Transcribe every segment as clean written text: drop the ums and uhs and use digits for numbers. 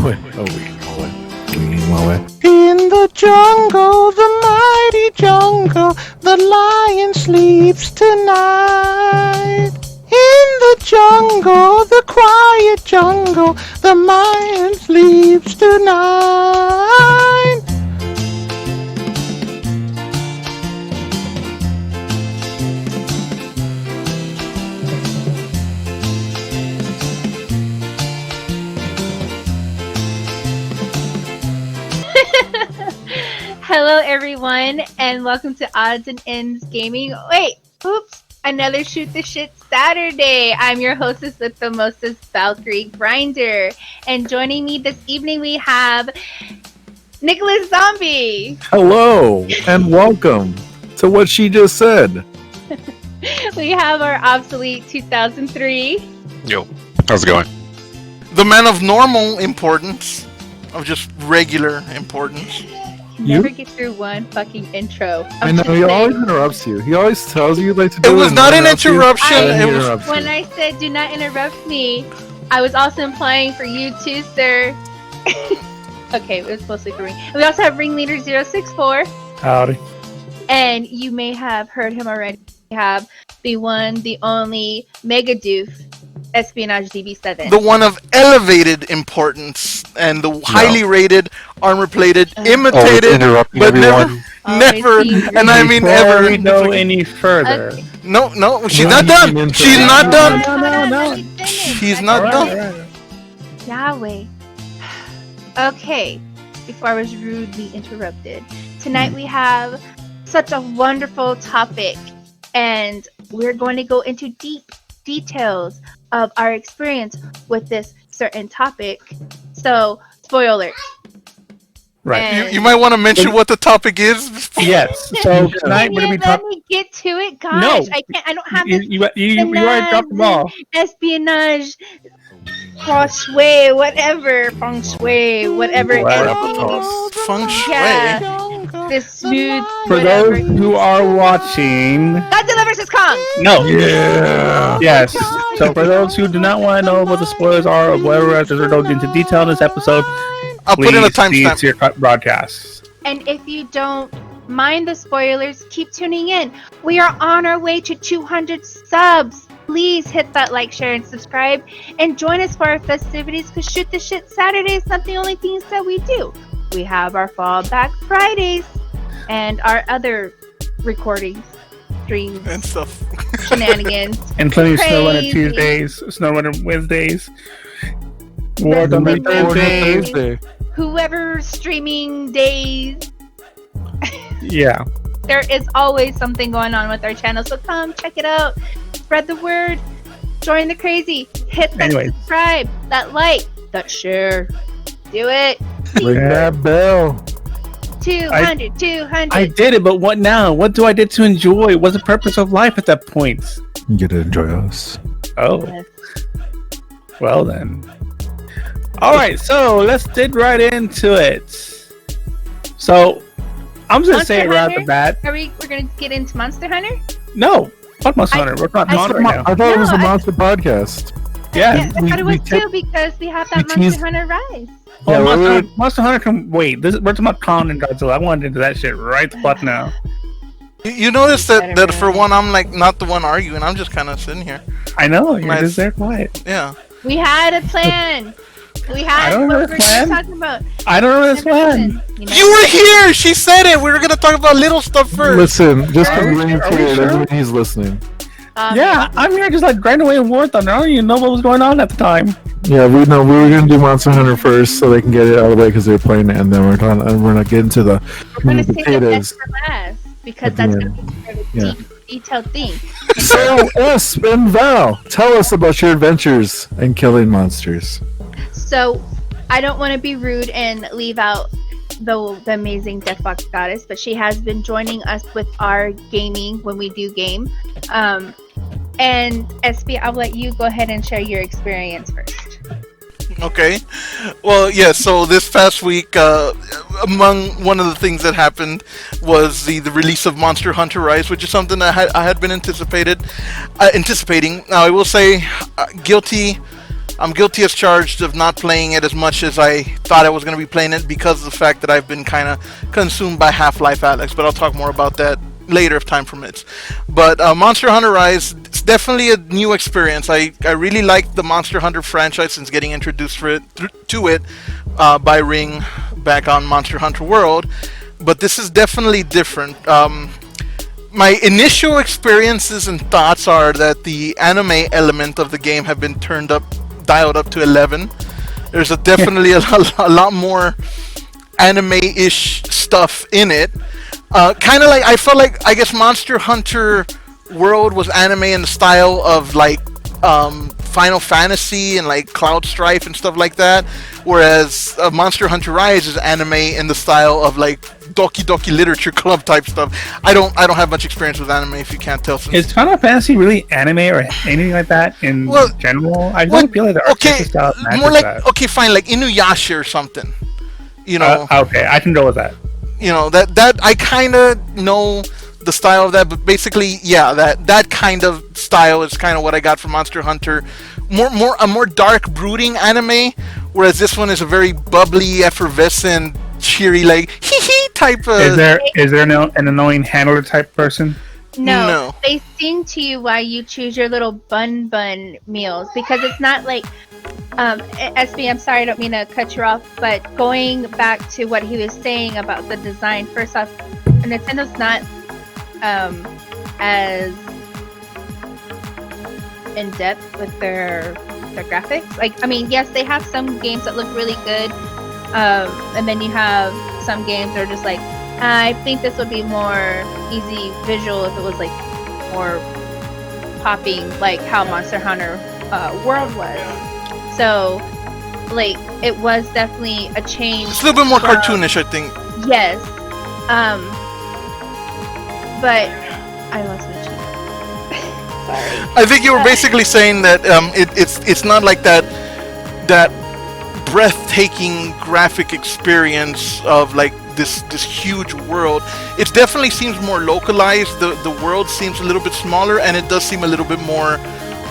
In the jungle, the mighty jungle, the lion sleeps tonight. In the jungle, the quiet jungle, the lion sleeps tonight. Hello everyone, and welcome to Odds and Ends Gaming. Another Shoot the Shit Saturday. I'm your hostess with the mostest, Valkyrie Grinder. And joining me this evening we have Nickolas Zombie. Hello, and welcome to what she just said. We have our obsolete 2003. Yo, how's it going? The man of normal importance, of just regular importance. Never get through one fucking intro. I know, he always interrupts you. He always tells you like to do it. It was not an interruption. When I said do not interrupt me, I was also implying for you too, sir. Okay, it was mostly for me. We also have Ringleader 064. Howdy. And you may have heard him already. We have the one, the only Mega Doof, Espionage DB7. The one of elevated importance and the highly rated, armor-plated, imitated, but never, and I mean Before ever. we go any further. Okay. No, she's not done. She's not done. No. She's not done. Right. Yahweh. Okay, before I was rudely interrupted. Tonight we have such a wonderful topic, and we're going to go into deep details of our experience with this certain topic. So, spoiler. Right. You might want to mention what the topic is. Yes. So tonight we're gonna be Let talking. me get to it, gosh. No. I can't. I don't have this. You already dropped the ball. Espionage, feng shui, whatever, feng shui, whatever. Feng shui. Yeah, this smooth. For whatever. those who are watching, Godzilla vs. Kong. no. Yeah. Yes. So for those who do not want to know what the spoilers are or whatever, as they're going into detail in this episode, I'll put in a please see timestamp. your broadcast. And if you don't mind the spoilers, keep tuning in. We are on our way to 200 subs. Please hit that like, share, and subscribe, and join us for our festivities. Cause Shoot the Shit Saturday is not the only things that we do. We have our Fallback Fridays and our other recordings, streams, And stuff. shenanigans. And plenty of Snow Runner Crazy. Tuesdays, Snow Runner Wednesdays, War Thunder Thursdays. Thursday. Whoever streaming days. Yeah. There is always something going on with our channel, so come check it out. Spread the word. Join the crazy. Hit that Anyways. subscribe, that like, that share. Do it. Ring that bell. 200, 200. I did it, but what now? What do I did to enjoy? What's the purpose of life at that point? You get to enjoy us. Oh, Yes. well then. All right, so let's dig right into it. So, I'm just gonna Monster say it right off the Hunter? bat. We're gonna get into Monster Hunter? No, fuck Monster Hunter. We're not Monster right now. I thought it was a No, monster podcast. Yeah, I thought it was we too because we have that we Monster teased- Hunter Rise. Oh, Yeah, Monster Hunter can wait. We're talking about Kong and Godzilla. I wanted into that shit right the fuck now. You notice that for one, I'm like not the one arguing. I'm just kind of sitting here. I know you're Nice. just there quiet. Yeah. We had a plan. We I had don't what know we the were plan. talking about. I don't know this Never one. happened, you know? You were here. She said it. We were gonna talk about little stuff first. Listen, just Are because we Ring's sure? Are we here doesn't sure? mean he's listening. Yeah, I'm here just like grinding away in War Thunder. I don't even know what was going on at the time. Yeah, we know we were gonna do Monster Hunter first, so they can get it out of the way because they're playing it, and then we're not getting to the We're gonna save the best potatoes. for last because At the that's end. gonna be a Yeah. deep, detailed thing. So, Esp and Val, tell us about your adventures in killing monsters. So, I don't want to be rude and leave out the amazing Deathbox Goddess, but she has been joining us with our gaming when we do game. And SB, I'll let you go ahead and share your experience first. Okay. Well, yeah, so this past week, among one of the things that happened was the release of Monster Hunter Rise, which is something that I had been anticipating. Now, I will say, guilty I'm guilty as charged of not playing it as much as I thought I was going to be playing it because of the fact that I've been kind of consumed by Half-Life Alyx, but I'll talk more about that later if time permits. But Monster Hunter Rise, it's definitely a new experience. I really like the Monster Hunter franchise since getting introduced to it by Ring back on Monster Hunter World, but this is definitely different. My initial experiences and thoughts are that the anime element of the game have been dialed up to 11. There's definitely a lot more anime-ish stuff in it. Kind of like, I felt like, I guess Monster Hunter World was anime in the style of like Final Fantasy and like Cloud Strife and stuff like that, whereas Monster Hunter Rise is anime in the style of like Doki Doki Literature Club type stuff. I don't have much experience with anime, if you can't tell. Is Final Fantasy really anime or anything like that in general? I don't feel like the artistic style more like that. Okay, fine, like Inuyasha or something. You know. Okay, I can go with that. You know, that I kind of know the style of that, but basically, yeah, that kind of style is kind of what I got from Monster Hunter. A more dark, brooding anime, whereas this one is a very bubbly, effervescent, cheery, like hee hee type of. Is there an annoying handler type person? No, they sing to you while you choose your little bun meals, because it's not like SB, I'm sorry, I don't mean to cut you off, but going back to what he was saying about the design, first off, Nintendo's not as in depth with their graphics. Like, I mean, yes, they have some games that look really good, and then you have some games that are just like, I think this would be more easy visual if it was like more popping, like how Monster Hunter World was. So, like, it was definitely a change. It's a little bit more cartoonish, I think. Yes. But I lost my train. Sorry. I think you were basically saying that it's not like that breathtaking graphic experience of like this huge world. It definitely seems more localized. The world seems a little bit smaller, and it does seem a little bit more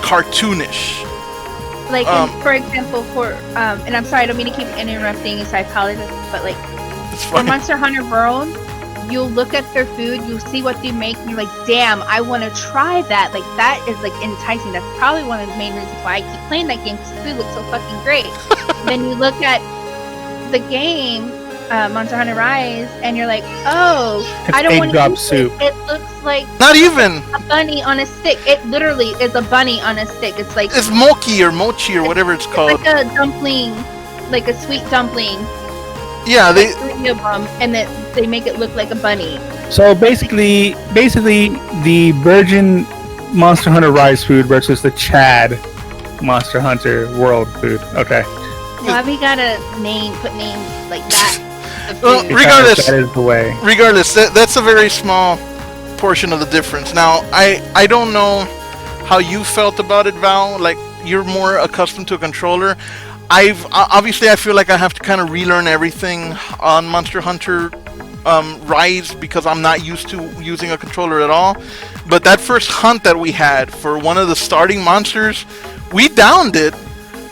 cartoonish. Like, for example, and I'm sorry, I don't mean to keep interrupting, so I apologize, but like, for Monster Hunter World, you'll look at their food, you'll see what they make, and you're like, damn, I want to try that. Like, that is like enticing. That's probably one of the main reasons why I keep playing that game, because the food looks so fucking great. Then you look at the game, Monster Hunter Rise, and you're like, oh, I don't want to eat soup. It looks like not even a bunny on a stick. It literally is a bunny on a stick. It's like it's mochi or whatever it's called. Like a dumpling, like a sweet dumpling. Yeah, they and then they make it look like a bunny. So basically, the Virgin Monster Hunter Rise food versus the Chad Monster Hunter World food. Okay. Why we gotta put names like that? Well, regardless, that is the way. Regardless, that's a very small portion of the difference. Now, I don't know how you felt about it, Val. Like, you're more accustomed to a controller. Obviously, I feel like I have to kind of relearn everything on Monster Hunter Rise because I'm not used to using a controller at all. But that first hunt that we had for one of the starting monsters, we downed it,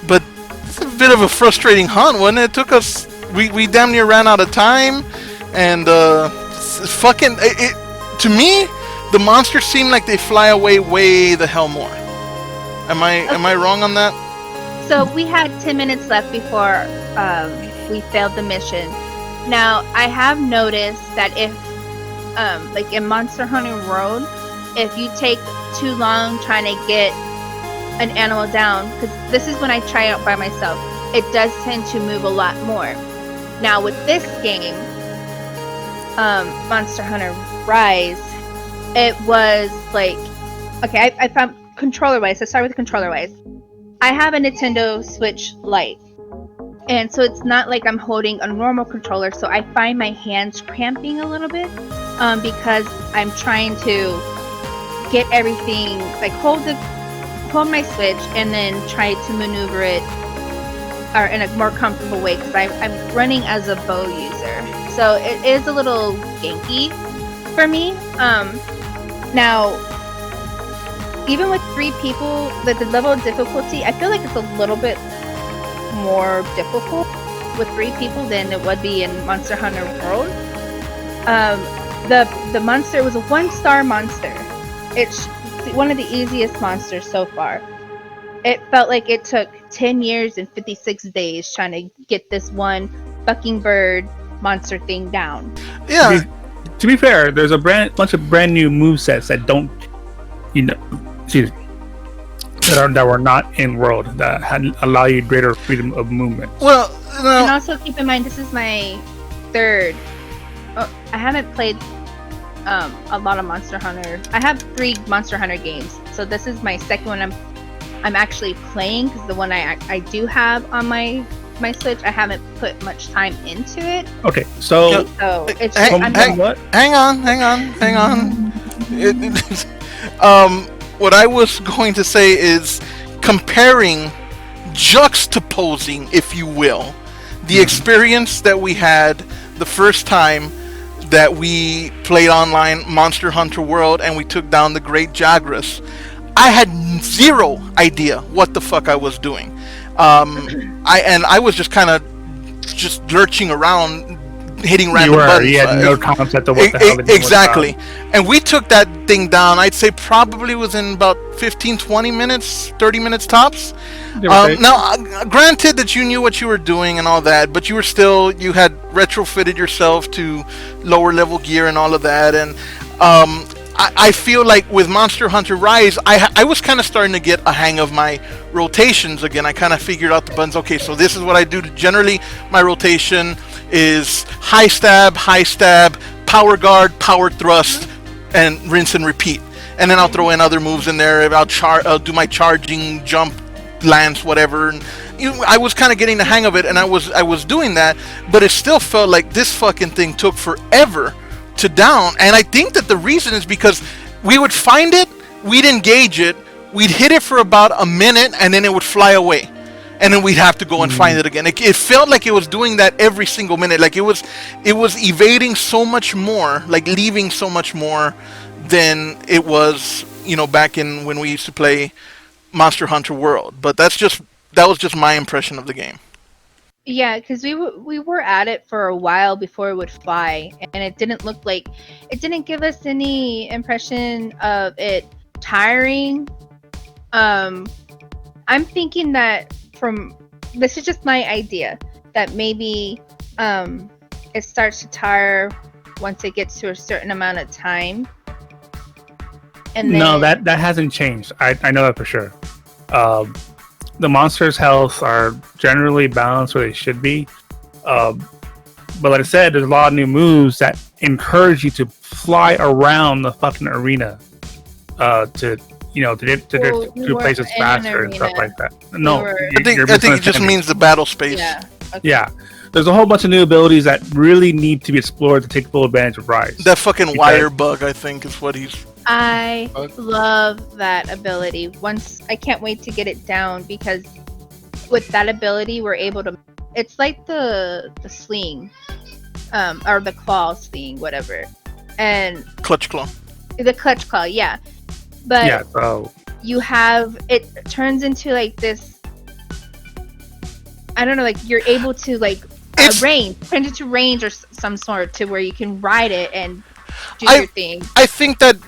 but it's a bit of a frustrating hunt, wasn't it? It took us, we damn near ran out of time, and to me, the monsters seem like they fly away way the hell more. Am I wrong on that? So we had 10 minutes left before we failed the mission. Now, I have noticed that if, like in Monster Hunter World, if you take too long trying to get an animal down, because this is when I try out by myself, it does tend to move a lot more. Now with this game, Monster Hunter Rise, it was like, okay, I found controller-wise, let's start with controller-wise. I have a Nintendo Switch Lite, and so it's not like I'm holding a normal controller, so I find my hands cramping a little bit, because I'm trying to get everything, like hold my Switch and then try to maneuver it or in a more comfortable way, because I'm running as a bow user, so it is a little janky for me. Now even with 3 people, the level of difficulty, I feel like it's a little bit more difficult with 3 people than it would be in Monster Hunter World. The monster was a 1-star monster. It's one of the easiest monsters so far. It felt like it took 10 years and 56 days trying to get this one fucking bird monster thing down. Yeah. To be fair, there's a bunch of brand new movesets that don't, that were not in World that allow you greater freedom of movement. Well, And also keep in mind, this is my 3rd. Oh, I haven't played a lot of Monster Hunter. I have 3 Monster Hunter games, so this is my 2nd one I'm actually playing, because the one I do have on my Switch, I haven't put much time into it. Okay, so it's hang on. What I was going to say is comparing, juxtaposing, if you will, the experience that we had the first time that we played online Monster Hunter World and we took down the Great Jagras. I had zero idea what the fuck I was doing. I was just kind of just lurching around, hitting random buttons. You had no concept of what the hell exactly. And we took that thing down, I'd say probably within about 15, 20 minutes, 30 minutes tops. Now, granted that you knew what you were doing and all that, but you had retrofitted yourself to lower level gear and all of that. And I feel like with Monster Hunter Rise, I was kind of starting to get a hang of my rotations again. I kind of figured out the buttons. Okay, so this is what I do. Generally, my rotation is high stab, power guard, power thrust, and rinse and repeat. And then I'll throw in other moves in there. I'll do my charging, jump, lance, whatever. And, I was kind of getting the hang of it, and I was doing that, but it still felt like this fucking thing took forever to down. And I think that the reason is because we would find it, we'd engage it, we'd hit it for about a minute, and then it would fly away, and then we'd have to go and find it again. It felt like it was doing that every single minute. Like it was evading so much more, like leaving so much more than it was, back in when we used to play Monster Hunter World. But that was just my impression of the game. Yeah, because we were at it for a while before it would fly, and it didn't give us any impression of it tiring. I'm thinking that this is just my idea, that maybe it starts to tire once it gets to a certain amount of time. And then, no, that hasn't changed. I know that for sure. The monsters' health are generally balanced where they should be. But like I said, there's a lot of new moves that encourage you to fly around the fucking arena to places faster and stuff like that. No, I think it just means the battle space. Yeah. Okay. Yeah. There's a whole bunch of new abilities that really need to be explored to take full advantage of Rise. That fucking wire bug, I think, is what he's... I love that ability. I can't wait to get it down, because with that ability, we're able to... It's like the sling, or the claw sling, whatever. And Clutch claw. The clutch claw, yeah. But yeah, so you have... It turns into like this... I don't know, like you're able to turn into range or some sort, to where you can ride it and do your thing. I think that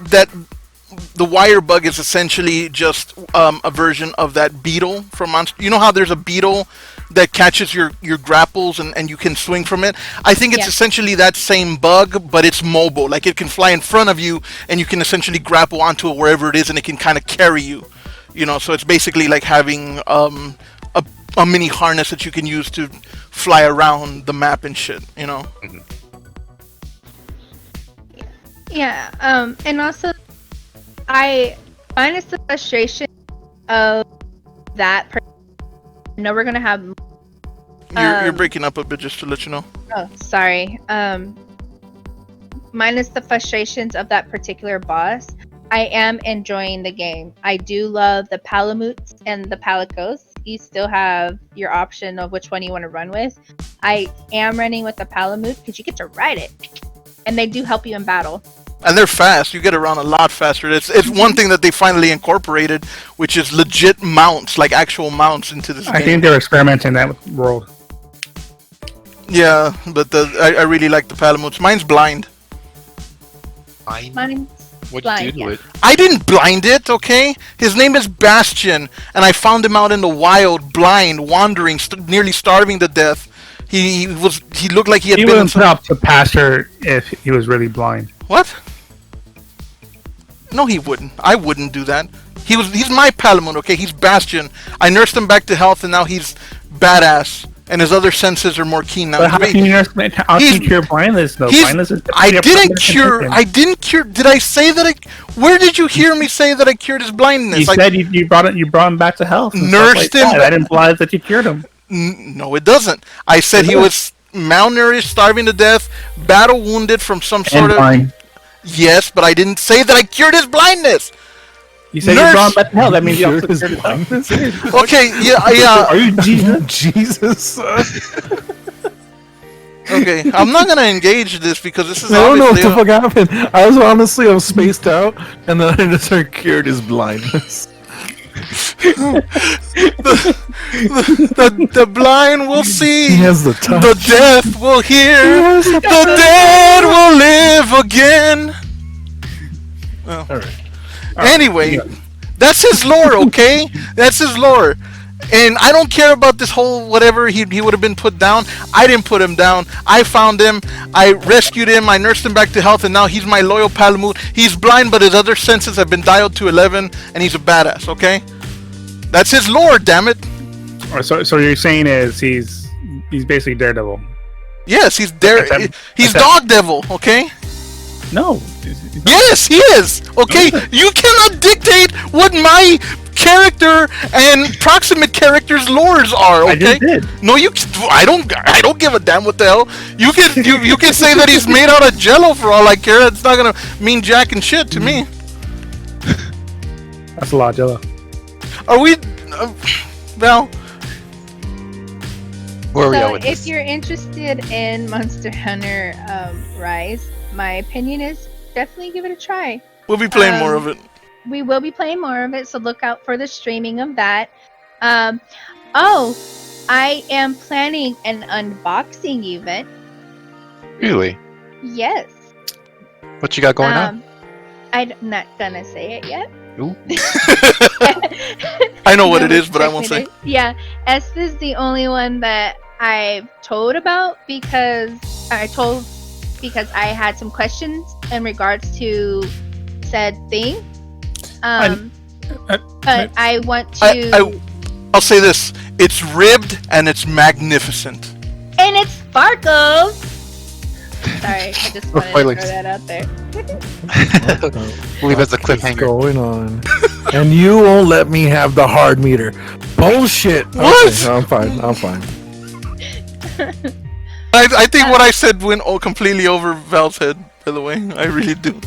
the wire bug is essentially just a version of that beetle from Monster. You know how there's a beetle that catches your grapples and you can swing from it? I think it's essentially that same bug, but it's mobile. Like it can fly in front of you and you can essentially grapple onto it wherever it is, and it can kind of carry you. So it's basically like having a mini harness that you can use to fly around the map and shit, Mm-hmm. Yeah, and also, I find it's the frustration of that. I know we're gonna have. You're breaking up a bit, just to let you know. Oh, sorry. Minus the frustrations of that particular boss, I am enjoying the game. I do love the Palamutes and the Palicos. You still have your option of which one you want to run with. I am running with the Palamute because you get to ride it, and they do help you in battle. And they're fast. You get around a lot faster. It's one thing that they finally incorporated, which is legit mounts, like actual mounts into this game. I think they're experimenting that with World. Yeah, but I really like the Palamutes. Mine's blind. Mine's What'd you do blind, to it? I didn't blind it, okay? His name is Bastion, and I found him out in the wild, blind, wandering, nearly starving to death. He looked like he had He been in wouldn't put up to pasture if he was really blind. What? No, he wouldn't. I wouldn't do that. He's my Palamute, okay? He's Bastion. I nursed him back to health, and now he's badass. And his other senses are more keen now. But how can you cure blindness though? Blindness is I didn't cure. Did I say that where did you hear me say that I cured his blindness? You said you brought him back to health. Nursed him. That implies that you cured him. No, it doesn't. I said he was malnourished, starving to death, battle wounded from some sort of. Blind. Yes, but I didn't say that I cured his blindness. You said you brought him back to health. That means you also cured his blindness. Okay, yeah. Are you Jesus? Okay, I'm not gonna engage this because this is. I don't know what the fuck happened. I was spaced out, and then I just cured his blindness. the blind will see. He has the touch. The deaf will hear. The dead will live again. Oh. All right. Anyway, that's his lore, okay? That's his lore. And I don't care about this whole whatever he would have been put down. I didn't put him down. I found him. I rescued him. I nursed him back to health, and now he's my loyal Palamute. He's blind, but his other senses have been dialed to 11, and he's a badass, okay? That's his lore, damn it. So you're saying is he's basically Daredevil. Yes, he's Dog Devil, okay? No. Yes, he is. Okay, you cannot dictate what my character and proximate characters' lores are. Okay. I just did. No, I don't give a damn what the hell. You can say that he's made out of Jello for all I care. It's not gonna mean jack and shit to me. That's a lot of Jello. Are we? Well. Where are we at So with if this? you're interested in Monster Hunter Rise, my opinion is definitely give it a try. We'll be playing more of it. We will be playing more of it, so look out for the streaming of that. I am planning an unboxing event. Really? Yes. What you got going on? I'm not gonna say it yet. Ooh. I know what it is, but I won't say. Yeah, Esp is the only one that I've told about because I had some questions in regards to said thing. But I want to. I'll say this: it's ribbed and it's magnificent. And it sparkles. Sorry, I just wanted to throw that out there. Leave as a What's cliffhanger. going on? And you won't let me have the hard meter. Bullshit. What? Okay, I'm fine. I think what I said went completely over Val's head. By the way, I really do.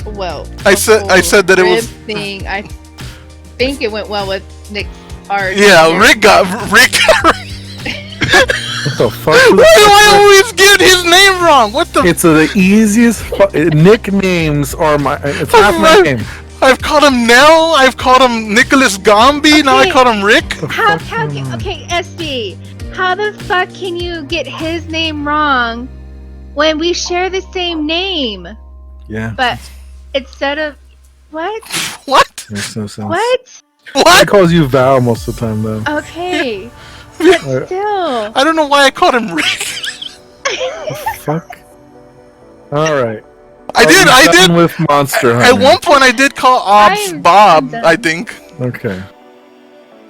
Well, I said that it was. Thing, I think it went well with Nick's art. Yeah, Rick. What the fuck? Why do I always get his name wrong? What the? It's the easiest. Nicknames are it's half my name. I've called him Nell. I've called him Nickolas Gombi. Now I call him Rick. Okay, SB. How the fuck can you get his name wrong when we share the same name? Yeah. But instead of what? What? Makes no sense. What? I What? calls you Val most of the time though. Okay. But still. I don't know why I called him Rick. Fuck. All right. I did. With Monster At Hunter. one point, I did call Ops I'm Bob. done. I think. Okay.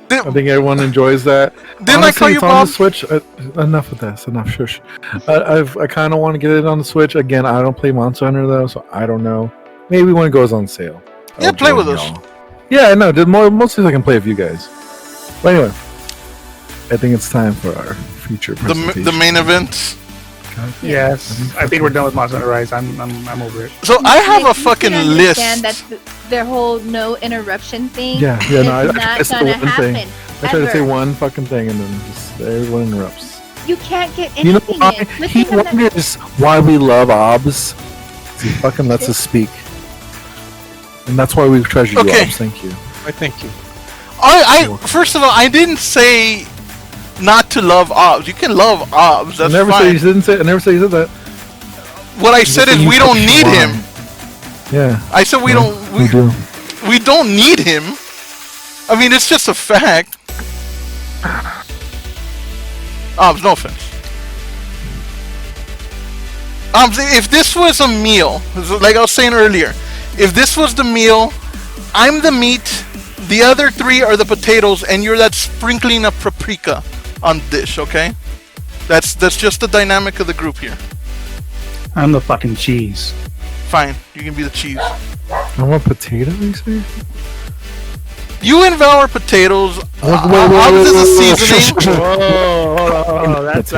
Did, I think everyone enjoys that. didn't I call you it's on Bob? the Switch. Enough of this. Enough. Shush. I kind of want to get it on the Switch again. I don't play Monster Hunter though, so I don't know. Maybe when it goes on sale. Yeah, I'll play join with us. y'all. Yeah, I know. Mostly I can play with you guys. But anyway, I think it's time for our feature presentation. The main event. Yes, I think we're done with Monster Hunter Rise. I'm over it. So I have a You fucking can list. understand that their whole no interruption thing. Yeah, no, is I not said gonna one thing. happen. I try to say ever. one fucking thing and then just everyone interrupts. You can't get You know anything why? in. Good He thing I'm not- wonders why we love Obs. He fucking lets us speak. And that's why we treasure you, Okay. Obs. Thank you. I thank you. I first of all, I didn't say not to love Obs. You can love Obs. That's I never said fine. you didn't say. I never said you said that. What I said said is you we don't push need one. him. Yeah. I said we Yeah, don't. We do. We don't need him. I mean, it's just a fact. Obs, no offense. If this was a meal, like I was saying earlier, if this was the meal, I'm the meat, the other three are the potatoes, and you're that sprinkling of paprika on the dish, okay? That's just the dynamic of the group here. I'm the fucking cheese. Fine, you can be the cheese. I want potato, you say? You and Val are potatoes. Wait, Obs is a wait, seasoning. Whoa, that's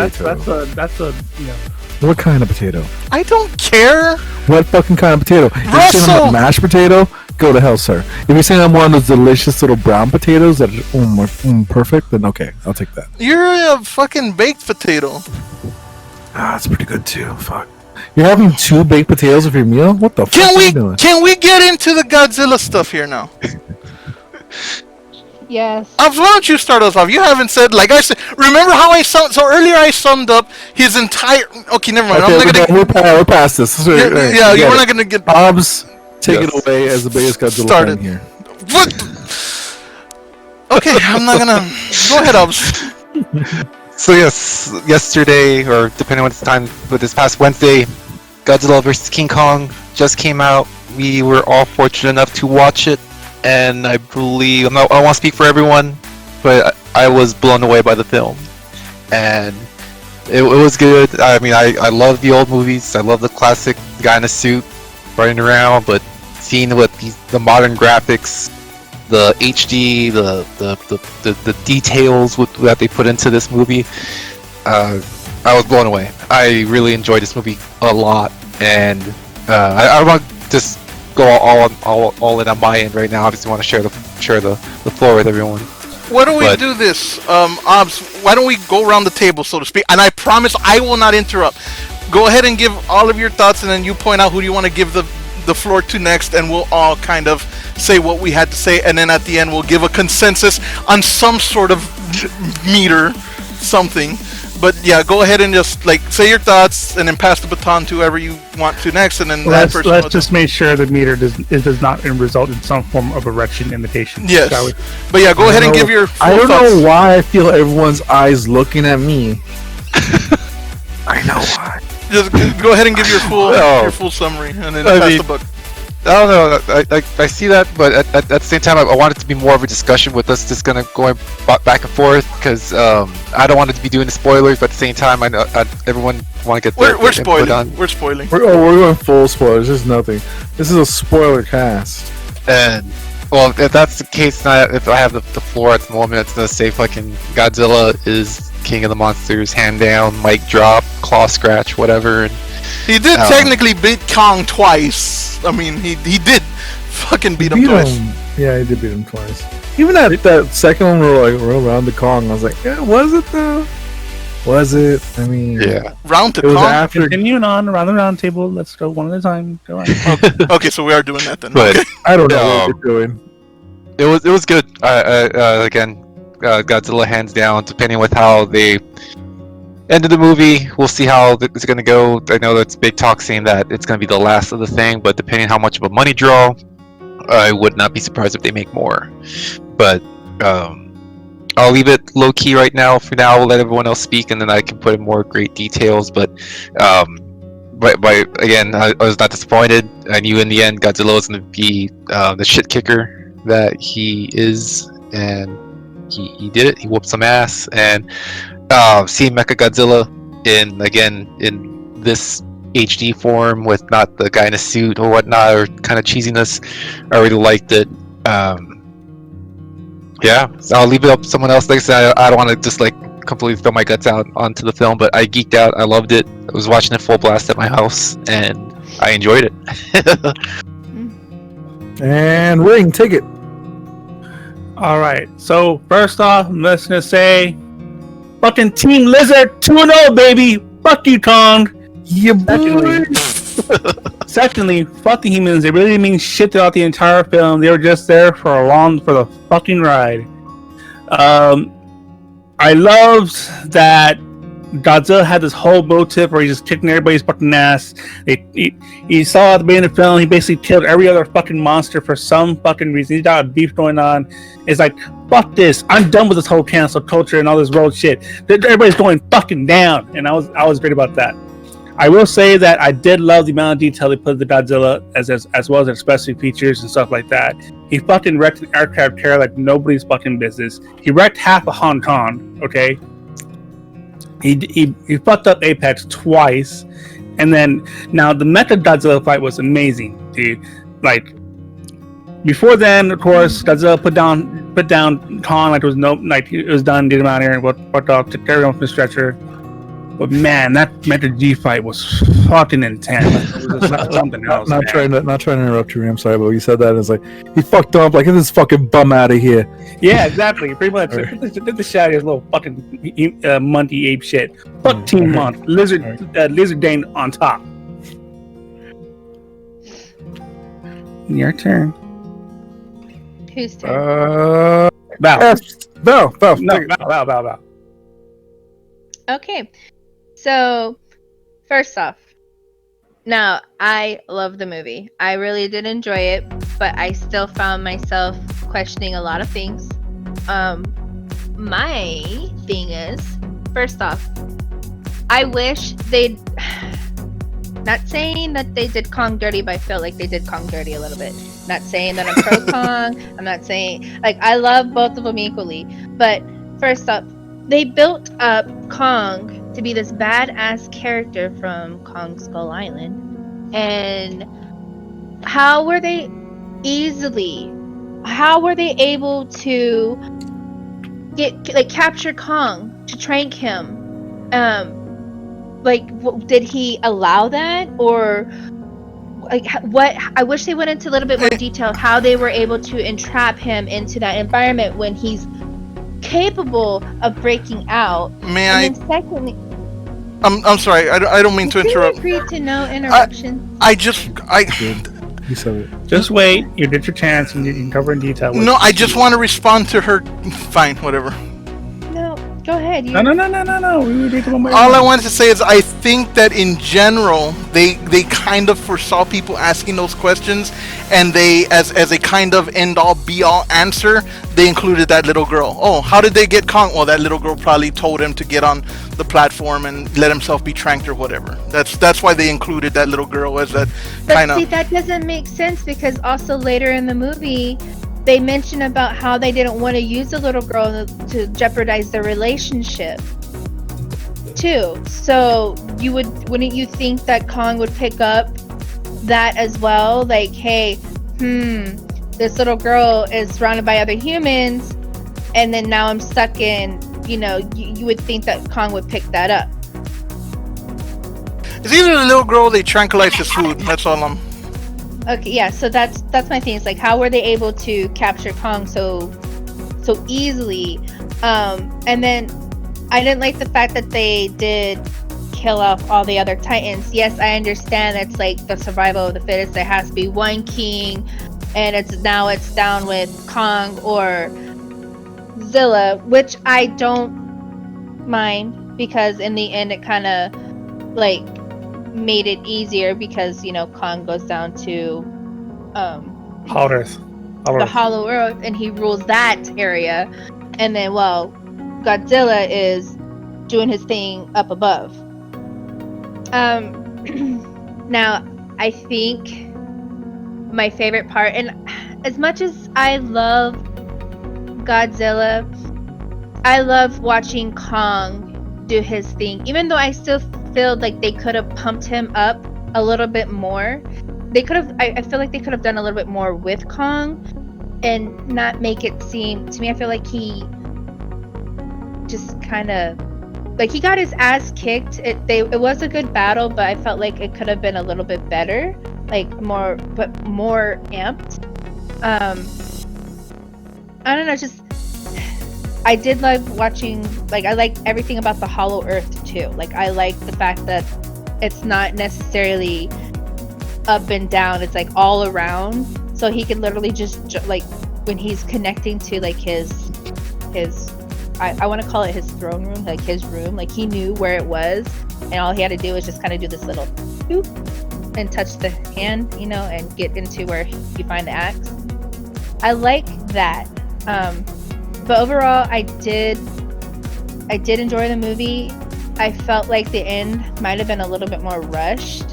a you know. What kind of potato? I don't care. What fucking kind of potato? If you're saying I'm Russell! a mashed potato, go to hell, sir. If you're saying I'm one of those delicious little brown potatoes that are perfect, then okay, I'll take that. You're a fucking baked potato. Ah, that's pretty good too. Fuck. You're having 2 baked potatoes with your meal? What the fuck Can are we you doing? get into the Godzilla stuff here now? Yes. Why don't you start us off? You haven't said, like I said. Remember how I summed? So earlier I summed up his entire. Okay, never mind. Okay, I'm not gonna. we're past this. Yeah, you were not gonna get. Obs, take Yes. it away as the biggest Godzilla Started. fan here. What? Okay, I'm not gonna. Go ahead, Obs. So yes, yesterday, or depending on what time, but this past Wednesday, Godzilla vs. King Kong just came out. We were all fortunate enough to watch it, and I believe I don't want to speak for everyone, but I was blown away by the film, and it was good. I mean, I love the old movies. I love the classic guy in a suit running around, but seeing what the modern graphics, the HD, the details that they put into this movie, I was blown away. I really enjoyed this movie a lot, and I want to just go all in on my end right now. Obviously, want to share the floor with everyone. Why don't we But- do this, Obs? Why don't we go around the table, so to speak? And I promise I will not interrupt. Go ahead and give all of your thoughts, and then you point out who you want to give the floor to next, and we'll all kind of say what we had to say, and then at the end we'll give a consensus on some sort of meter, something. But yeah, go ahead and just like say your thoughts, and then pass the baton to whoever you want to next, and then that person. Let's will- just make sure the meter does not result in some form of erection imitation. Yes. Shall we? But yeah, go ahead and give your. I don't full thoughts. know why I feel everyone's eyes looking at me. I know why. Just go ahead and give your full Oh. your full summary, and then I pass mean- the book. I don't know. I see that, but at the same time, I want it to be more of a discussion with us just going back and forth, because I don't want it to be doing the spoilers, but at the same time, I know everyone want to get their We're input spoiling. on. We're spoiling. We're going full spoilers. There's nothing. This is a spoiler cast. And well, if that's the case, if I have the floor at the moment, it's gonna say fucking Godzilla is king of the monsters, hand down, mic drop, claw scratch, whatever. And He did technically beat Kong twice. I mean, he did fucking beat him twice. Yeah, he did beat him twice. Even that second one, we're around the Kong. I was like, yeah, was it though? Was it? I mean, yeah, Round to It was Kong. after. Continuing on around the round table. Let's go one at a time. Go on. Okay, so we are doing that then. but Okay. I don't know what you're doing. it was good. Again, Godzilla hands down. Depending with how they ended the movie, we'll see how it's gonna go. I know that's big talk saying that it's gonna be the last of the thing, but depending how much of a money draw, I would not be surprised if they make more. But I'll leave it low key right now. For now, we'll let everyone else speak, and then I can put in more great details. But again, I was not disappointed. I knew in the end Godzilla was going to be the shit kicker that he is, and he did it. He whooped some ass, and seeing Mechagodzilla in this HD form with not the guy in a suit or whatnot, or kind of cheesiness, I really liked it. Yeah, so I'll leave it up to someone else. Like I said, I don't want to just like completely throw my guts out onto the film, but I geeked out. I loved it. I was watching it full blast at my house, and I enjoyed it. And Ring, take it. All right. So first off, I'm just gonna say, Fucking Team Lizard 2-0, baby. Fuck you, Kong. Yeah, boy. Secondly, fuck the humans. They really didn't mean shit throughout the entire film. They were just there for the fucking ride. I loved that Godzilla had this whole motive where he's just kicking everybody's fucking ass. He saw at the beginning of the film, he basically killed every other fucking monster for some fucking reason. He's got a beef going on. It's like, fuck this. I'm done with this whole cancel culture and all this world shit. Everybody's going fucking down. And I was great about that. I will say that I did love the amount of detail they put into Godzilla as well as their special features and stuff like that. He fucking wrecked an aircraft carrier like nobody's fucking business. He wrecked half of Hong Kong, okay? He fucked up Apex twice. And then, now the Mecha Godzilla fight was amazing, dude. Like, before then, of course, Godzilla put down Kong like it was done, did him out here, and what took everyone from the stretcher. But man, that Mecha G fight was fucking intense. It was just something else. Not trying to interrupt you, I'm sorry, but you said that and it's like he fucked up. Like, get this fucking bum out of here. Yeah, exactly. Pretty much. Get the shit out of his little fucking Monty ape shit. Fuck Team Month. Lizard Dane on top. Your turn. Whose turn? Val. Val. No, Val. Okay. So, first off, now I love the movie. I really did enjoy it, but I still found myself questioning a lot of things. My thing is, first off, I wish they'd. Not saying that they did Kong dirty, but I felt like they did Kong dirty a little bit. Not saying that I'm pro Kong. I'm not saying like I love both of them equally, but first up, they built up Kong to be this badass character from Kong Skull Island, and how were they able to capture Kong, to trank him? Did he allow that, or like what? I wish they went into a little bit more detail how they were able to entrap him into that environment when he's capable of breaking out. And then secondly, I'm sorry. I don't mean to interrupt. Agree to no interruption. You said it. Just wait. You get your chance, and you can cover in detail. No, I just want to respond to her. Fine, whatever. No, go ahead. No. All I wanted to say is I think that in general they kind of foresaw people asking those questions, and they as a kind of end all be all answer, they included that little girl. Oh, how did they get Kong? Well, that little girl probably told him to get on the platform and let himself be tranked or whatever. That's why they included that little girl as that kind of. See, that doesn't make sense because also later in the movie, they mention about how they didn't want to use the little girl to jeopardize their relationship too. So wouldn't you think that Kong would pick up that as well? Like, hey, this little girl is surrounded by other humans, and then now I'm stuck in. You would think that Kong would pick that up. It's either the little girl or they tranquilize his food. That's all I'm. Okay, yeah. So that's my thing. It's like, how were they able to capture Kong so easily? And then I didn't like the fact that they did kill off all the other Titans. Yes, I understand it's like the survival of the fittest. There has to be one king, and it's down with Kong or Zilla, which I don't mind because in the end it kind of like made it easier because Kong goes down to Hollow Earth. The Hollow Earth, and he rules that area, and then Godzilla is doing his thing up above. Now I think my favorite part, and as much as I love Godzilla, I love watching Kong do his thing, even though I still feel like they could have pumped him up a little bit more. They could have. I feel like they could have done a little bit more with Kong, and not make it seem. To me, I feel like he just kind of like he got his ass kicked. It was a good battle, but I felt like it could have been a little bit better, like more amped. I don't know, just I did love watching, like, I like everything about the Hollow Earth too. Like, I like the fact that it's not necessarily up and down, it's like all around. So he can literally just, like, when he's connecting to, like, his I want to call it his throne room, like his room, like he knew where it was, and all he had to do was just kind of do this little boop and touch the hand, you know, and get into where you find the axe. I like that. But overall, I did enjoy the movie. I felt like the end might have been a little bit more rushed.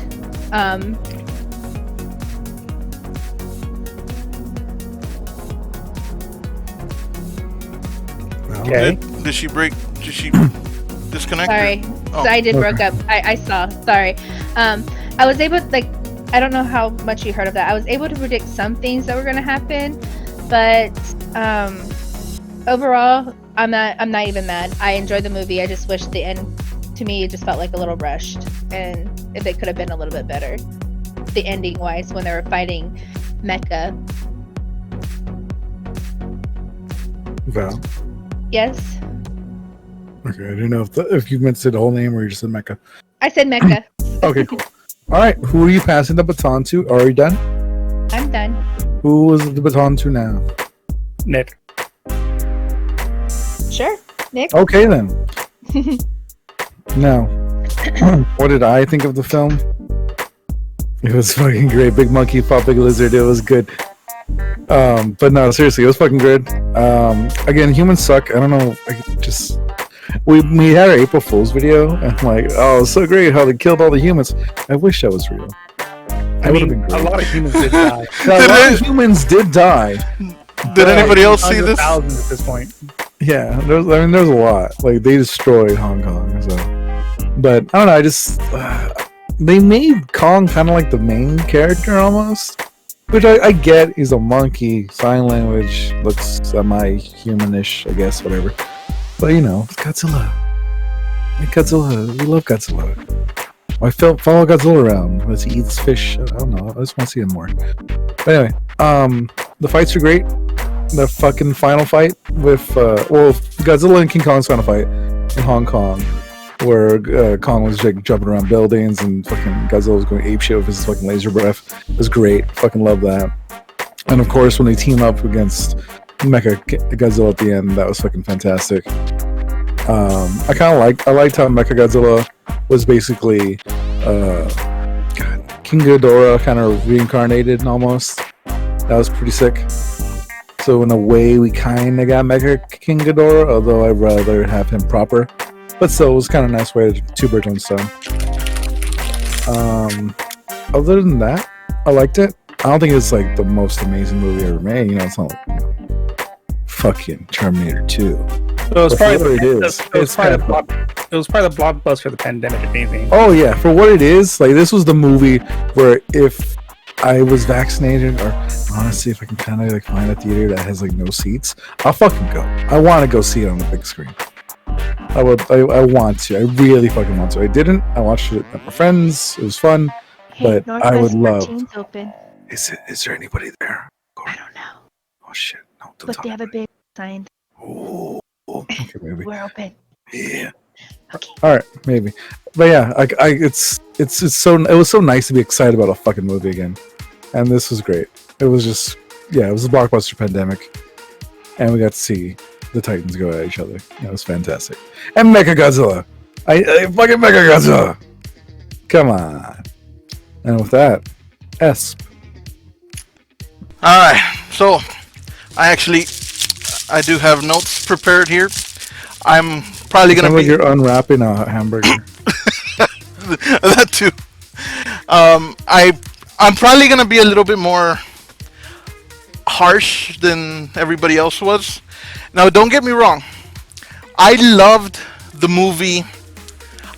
Okay. Did she disconnect? Sorry. Oh. So I did Okay. broke up. I saw. Sorry. I was able, like, I don't know how much you heard of that. I was able to predict some things that were going to happen, but overall, I'm not even mad. I enjoyed the movie. I just wish the end, to me, it just felt like a little rushed, and if it could have been a little bit better, the ending wise, when they were fighting Mecha. Val. Yes, Okay, I didn't know if you meant to say the whole name or you just said Mecca. I said Mecha. Okay, cool. All right, who are you passing the baton to? Are you done? I'm done. Who is the baton to now? Nick. Sure, Nick. Okay then. Now, what did I think of the film? It was fucking great. Big monkey fought big lizard. It was good. But no, seriously, it was fucking good. Again, humans suck. I don't know. We had our April Fool's video, and I'm like, oh, it's so great how they killed all the humans. I wish that was real. I mean, a lot of humans did die. A lot of humans did die. Did anybody else see this? Thousands at this point. Yeah, there's a lot. Like, they destroyed Hong Kong. So, but I don't know. I just they made Kong kind of like the main character almost, which I get. He's a monkey. Sign language looks semi-humanish, I guess. Whatever. But you know, it's Godzilla. Godzilla. We love Godzilla. I follow Godzilla around as he eats fish. I don't know. I just want to see him more. But anyway, the fights are great. The fucking final fight with Godzilla and King Kong's final fight in Hong Kong, where Kong was like jumping around buildings and fucking Godzilla was going apeshit with his fucking laser breath. It was great. Fucking love that. And of course, when they team up against Mecha Godzilla at the end, that was fucking fantastic. I liked how Mecha Godzilla was basically King Ghidorah kind of reincarnated almost. That was pretty sick. So in a way, we kind of got Mecha King Ghidorah, although I'd rather have him proper. But still, it was kind of a nice way to two birds one stone. Other than that, I liked it. I don't think it's like the most amazing movie ever made. You know, it's not like fucking Terminator 2. So it's probably what it is. It was probably the blockbuster of the pandemic, if anything. Oh yeah, for what it is, like this was the movie where if I was vaccinated, or honestly, if I can kind of like find a theater that has like no seats, I'll fucking go. I want to go see it on the big screen. I want to. I really fucking want to. I didn't. I watched it with my friends. It was fun. But I would love. Open. Is there anybody there? I don't know. Oh shit! No, don't But tell they have a big sign. Oh, okay, maybe. We're open. Yeah. Okay. All right, maybe. But yeah, it was so nice to be excited about a fucking movie again, and this was great. It was just it was a blockbuster pandemic, and we got to see the Titans go at each other. That was fantastic. And Mechagodzilla, I fucking Mechagodzilla. Come on. And with that, Esp. All right, so I do have notes prepared here. I'm probably gonna Like you're unwrapping a hamburger. that too. I'm probably gonna be a little bit more harsh than everybody else was. Now, don't get me wrong. I loved the movie.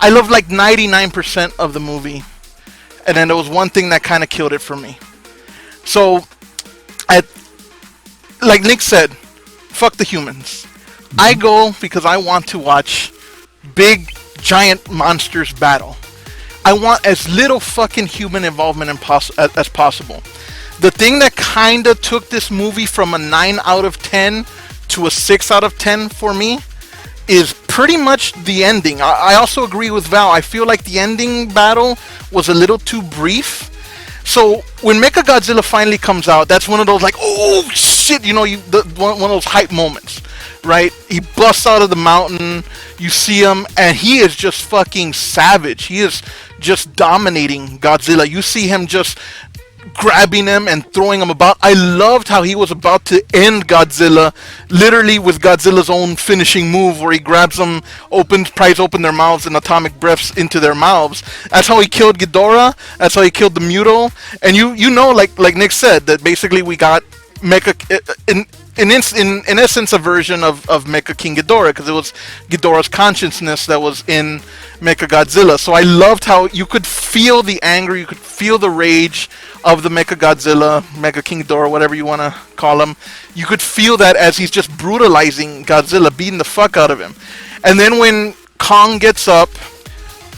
I loved like 99% of the movie, and then there was one thing that kind of killed it for me. So, like Nick said, fuck the humans. I go because I want to watch big, giant monsters battle. I want as little fucking human involvement as possible. The thing that kind of took this movie from a 9 out of 10 to a 6 out of 10 for me is pretty much the ending. I also agree with Val. I feel like the ending battle was a little too brief. So when Mechagodzilla finally comes out, that's one of those like, oh shit, you know, one of those hype moments, right? He busts out of the mountain, you see him, and he is just fucking savage. He is just dominating Godzilla. You see him just grabbing him and throwing him about. I loved how he was about to end Godzilla, literally with Godzilla's own finishing move, where he grabs them, pries open their mouths, and atomic breaths into their mouths. That's how he killed Ghidorah. That's how he killed the Muto. And you know, like Nick said, that basically we got Mecha in essence a version of Mecha King Ghidorah, because it was Ghidorah's consciousness that was in Mechagodzilla. So I loved how you could feel the anger, you could feel the rage of the Mechagodzilla, Mecha King Ghidorah, whatever you want to call him. You could feel that as he's just brutalizing Godzilla, beating the fuck out of him. And then when Kong gets up,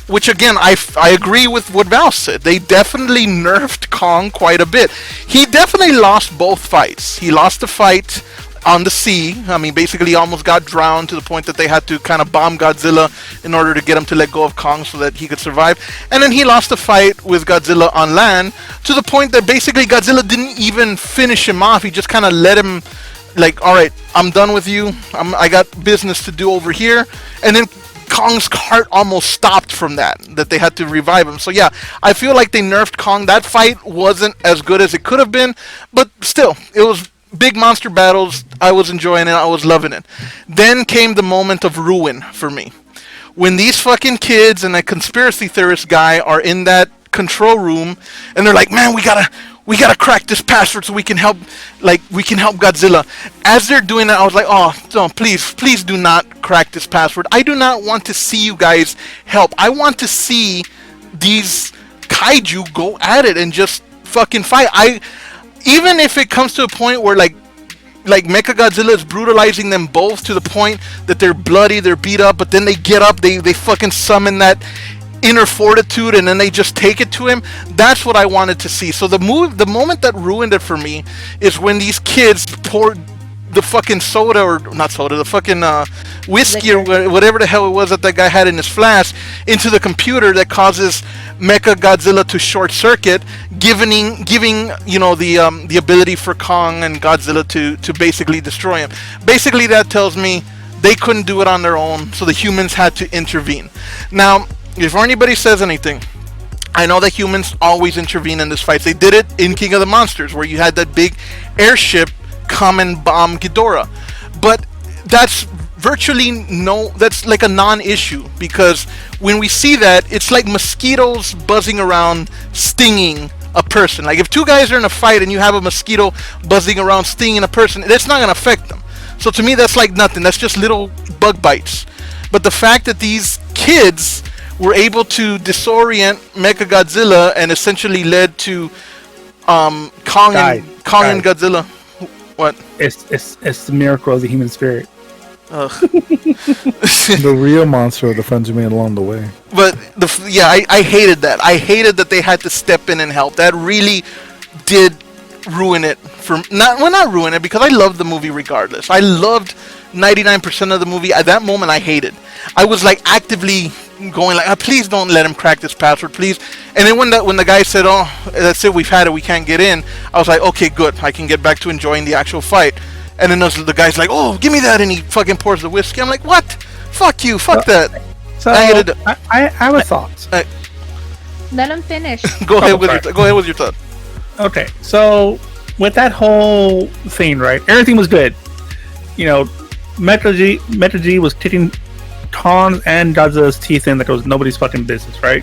which again, I agree with what Val said. They definitely nerfed Kong quite a bit. He definitely lost both fights. He lost the fight on the sea. I mean, basically he almost got drowned to the point that they had to kind of bomb Godzilla in order to get him to let go of Kong so that he could survive. And then he lost the fight with Godzilla on land to the point that basically Godzilla didn't even finish him off. He just kind of let him, like, all right, I'm done with you. I got business to do over here. And then Kong's heart almost stopped from that they had to revive him. So yeah, I feel like they nerfed Kong. That fight wasn't as good as it could have been, but still, it was big monster battles. I was enjoying it. I was loving it. Then came the moment of ruin for me. When these fucking kids and a conspiracy theorist guy are in that control room and they're like, man, we gotta crack this password so we can help Godzilla. As they're doing that, I was like, oh, no, please do not crack this password. I do not want to see you guys help. I want to see these kaiju go at it and just fucking fight. Even if it comes to a point where like Mechagodzilla is brutalizing them both to the point that they're bloody, they're beat up, but then they get up, they fucking summon that inner fortitude, and then they just take it to him. That's what I wanted to see. So the moment that ruined it for me is when these kids poured the fucking soda, or not soda, the fucking whiskey or whatever the hell it was that guy had in his flask into the computer that causes Mechagodzilla to short circuit, giving you know the ability for Kong and Godzilla to basically destroy him. Basically, that tells me they couldn't do it on their own, so the humans had to intervene. Now, before anybody says anything, I know that humans always intervene in this fight. They did it in King of the Monsters, where you had that big airship come and bomb Ghidorah. But that's that's like a non-issue, because when we see that, it's like mosquitoes buzzing around stinging a person. Like if two guys are in a fight and you have a mosquito buzzing around stinging a person, that's not going to affect them. So to me, that's like nothing. That's just little bug bites. But the fact that these kids were able to disorient Mechagodzilla and essentially led to Kong and Godzilla. What? It's the miracle of the human spirit. The real monster are the friends we made along the way. But I hated that. I hated that they had to step in and help. That really did ruin it for not ruin it, because I loved the movie regardless. I loved 99% of the movie. At that moment, I hated. I was like actively going like, please don't let him crack this password, please. And then when the guy said, oh, that's it, we've had it, we can't get in, I was like, okay, good, I can get back to enjoying the actual fight. And then the guy's like, oh, give me that, and he fucking pours the whiskey. I'm like, what? Fuck you, fuck that. So I have a thought. Let him finish. Go ahead with your thought. Okay, so with that whole thing, right? Everything was good. You know, Metal G was kicking Kong and Godzilla's teeth in like it was nobody's fucking business, right?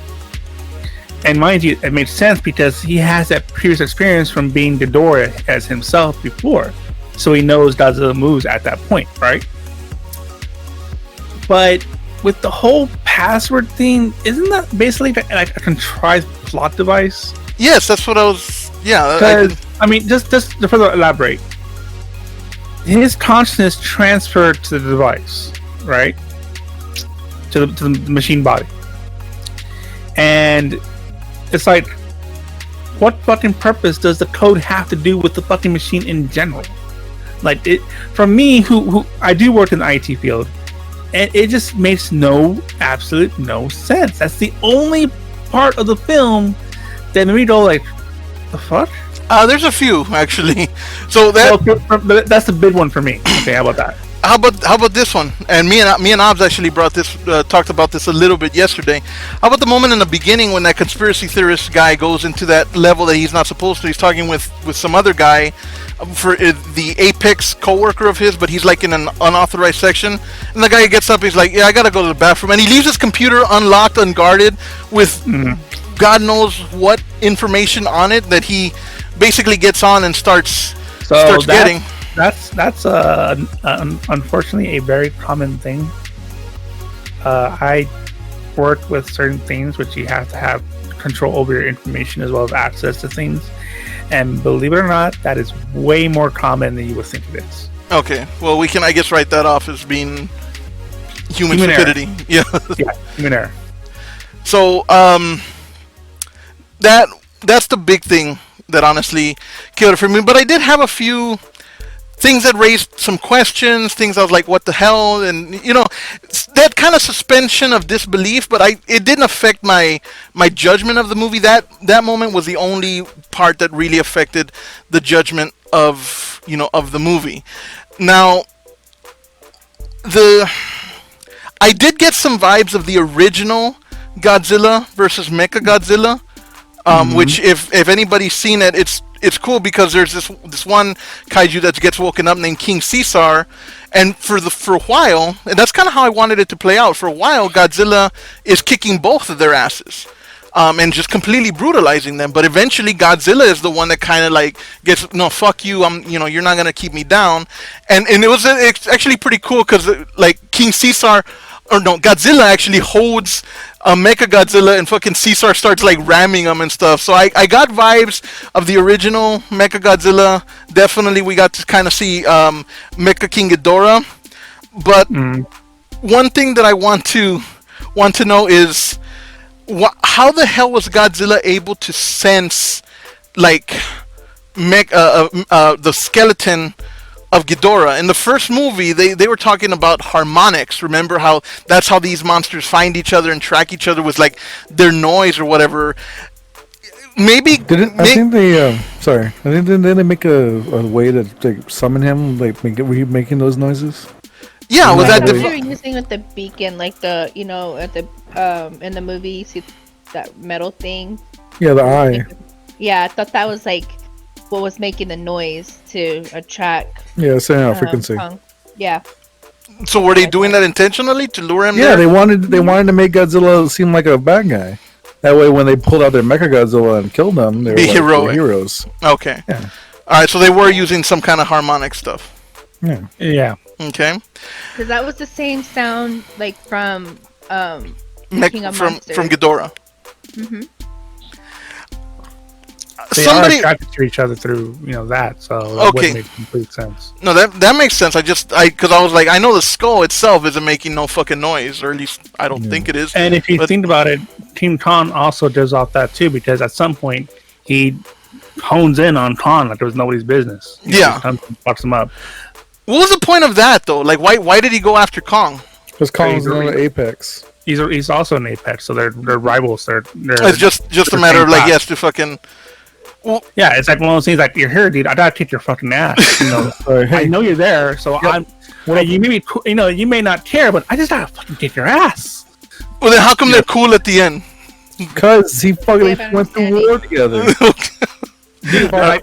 And mind you, it made sense because he has that previous experience from being Ghidorah as himself before, so he knows Godzilla moves at that point, right? But with the whole password thing, isn't that basically like a contrived plot device? Yes, that's what I was. Yeah, because I mean, just to further elaborate, his consciousness transferred to the device, right? To the machine body, and it's like, what fucking purpose does the code have to do with the fucking machine in general? Like it from me, who I do work in the IT field, and it just makes absolute no sense. That's the only part of the film that made me go like, the fuck? There's a few actually. So That's the big one for me. Okay, how about that? How about this one? And me and Obs actually talked about this a little bit yesterday. How about the moment in the beginning when that conspiracy theorist guy goes into that level that he's not supposed to? He's talking with some other guy for the Apex coworker of his, but he's like in an unauthorized section. And the guy gets up, he's like, "Yeah, I gotta go to the bathroom," and he leaves his computer unlocked, unguarded, with God knows what information on it that he basically gets on and starts getting. That's unfortunately a very common thing. I work with certain things which you have to have control over your information as well as access to things, and believe it or not, that is way more common than you would think it is. Okay, well, we can, I guess, write that off as being human stupidity. Error. Yeah, human error. So that's the big thing that honestly killed it for me. But I did have a few things that raised some questions, things I was like, what the hell? And, that kind of suspension of disbelief, but it didn't affect my judgment of the movie. That moment was the only part that really affected the judgment of the movie. Now, I did get some vibes of the original Godzilla versus Mechagodzilla, which if anybody's seen it, it's cool because there's this one kaiju that gets woken up named King Caesar, and for a while, and that's kind of how I wanted it to play out. For a while, Godzilla is kicking both of their asses, and just completely brutalizing them. But eventually, Godzilla is the one that kind of like gets, no, fuck you, you're not gonna keep me down, and it's actually pretty cool because like King Caesar. Or no, Godzilla actually holds Mechagodzilla, and fucking Caesar starts like ramming him and stuff. So I got vibes of the original Mechagodzilla. Definitely, we got to kind of see Mecha King Ghidorah. But one thing that I want to know is how the hell was Godzilla able to sense like the skeleton of Ghidorah? In the first movie, they were talking about harmonics. Remember how that's how these monsters find each other and track each other, with like their noise or whatever. Maybe didn't they make a way to like, summon him? Like, were you making those noises? Yeah, was that they were using with the beacon, like the at the in the movie, you see that metal thing. Yeah, the eye. Yeah, I thought that was like what was making the noise to attract. Yeah, sending out frequency. Yeah. So were they doing that intentionally to lure him? Yeah, there? they wanted to make Godzilla seem like a bad guy. That way, when they pulled out their Mechagodzilla and killed them, they were heroes. Okay. Yeah. All right, so they were using some kind of harmonic stuff. Yeah. Yeah. Okay. Because that was the same sound like from from Monsters. Ghidorah. Mm-hmm. They are attracted to each other through that, so that would make complete sense. No, that makes sense. Because I was like, I know the skull itself isn't making no fucking noise, or at least I don't think it is. And if you think about it, King Kong also does off that too, because at some point he hones in on Kong like it was nobody's business. Yeah, fucks him up. What was the point of that though? Like, why did he go after Kong? Because Kong's another Apex. He's also an Apex, so they're rivals. It's just a matter of like, yes, to fucking. Well, yeah, it's like one of those things like, you're here, dude. I gotta kick your fucking ass. I know you're there, so you may not care, but I just gotta fucking kick your ass. Well, then how come they're cool at the end? Because he fucking went through war together.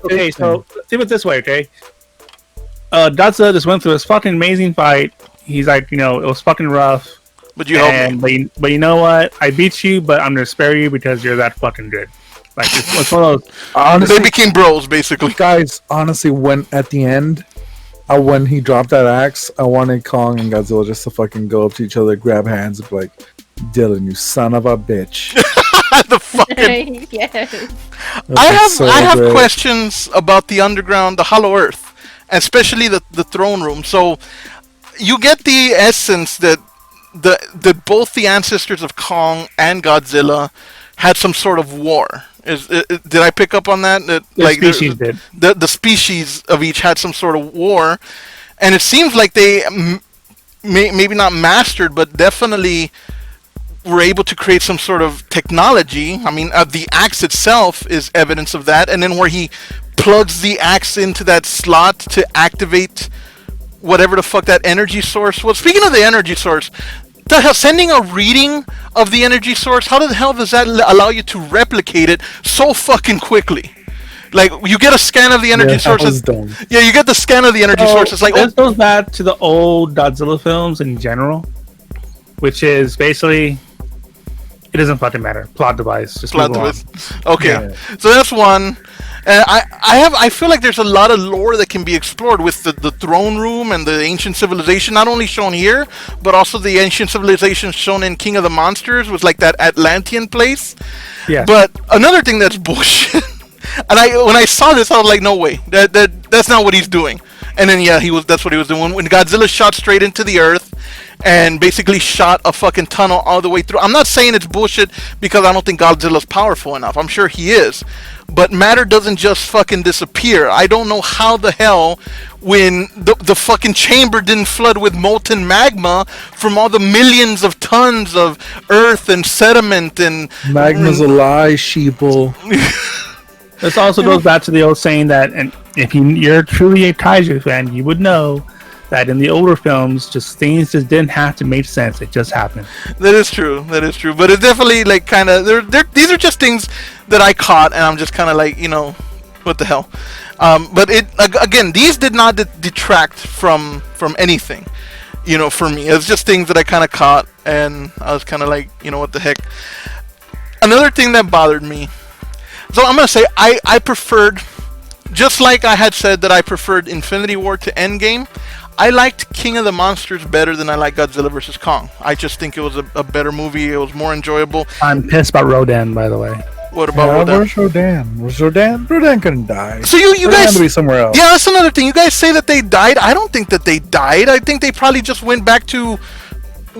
Okay, so think of it this way, okay? Godzilla just went through this fucking amazing fight. He's like, it was fucking rough. But you helped me. But you know what? I beat you, but I'm gonna spare you because you're that fucking good. Like, it's one of those. Honestly, they became bros, basically. Guys, honestly, when at the end, when he dropped that axe, I wanted Kong and Godzilla just to fucking go up to each other, grab hands, and be like, "Dylan, you son of a bitch." The fucking. Yes. I have questions about the underground, the Hollow Earth, especially the throne room. So you get the essence that both the ancestors of Kong and Godzilla had some sort of war. Did I pick up on that? That The species did. The species of each had some sort of war, and it seems like they maybe not mastered, but definitely were able to create some sort of technology. I mean, the axe itself is evidence of that, and then where he plugs the axe into that slot to activate whatever the fuck that energy source was. Speaking of the energy source, the hell, sending a reading of the energy source, how the hell does that allow you to replicate it so fucking quickly? Like, you get a scan of the energy source. Yeah, you get the scan of the energy source. It's like, this goes back to the old Godzilla films in general, which is basically, it doesn't fucking matter. Plot device. Just plot move on. device. Okay, so that's one. And I feel like there's a lot of lore that can be explored with the throne room and the ancient civilization, not only shown here, but also the ancient civilization shown in King of the Monsters, was like that Atlantean place. Yeah. But another thing that's bullshit, and when I saw this, I was like, no way, that's not what he's doing. And then that's what he was doing. When Godzilla shot straight into the earth and basically shot a fucking tunnel all the way through. I'm not saying it's bullshit because I don't think Godzilla's powerful enough. I'm sure he is. But matter doesn't just fucking disappear. I don't know how the hell, when the fucking chamber didn't flood with molten magma from all the millions of tons of earth and sediment and... Magma's a lie, sheeple. This also goes back to the old saying that, and if you're truly a kaiju fan, you would know that in the older films, things just didn't have to make sense. It just happened. That is true. But it's definitely like kind of these are just things that I caught, and I'm just kind of like, what the hell. But again, these did not detract from anything. For me, it's just things that I kind of caught, and I was kind of like, what the heck. Another thing that bothered me. So I'm gonna say I preferred, just like I had said that I preferred Infinity War to Endgame. I liked King of the Monsters better than I like Godzilla vs. Kong. I just think it was a better movie. It was more enjoyable. I'm pissed about Rodan, by the way. What about Rodan? Where's Rodan? Rodan couldn't die. So you guys to be somewhere else. Yeah, that's another thing. You guys say that they died. I don't think that they died. I think they probably just went back to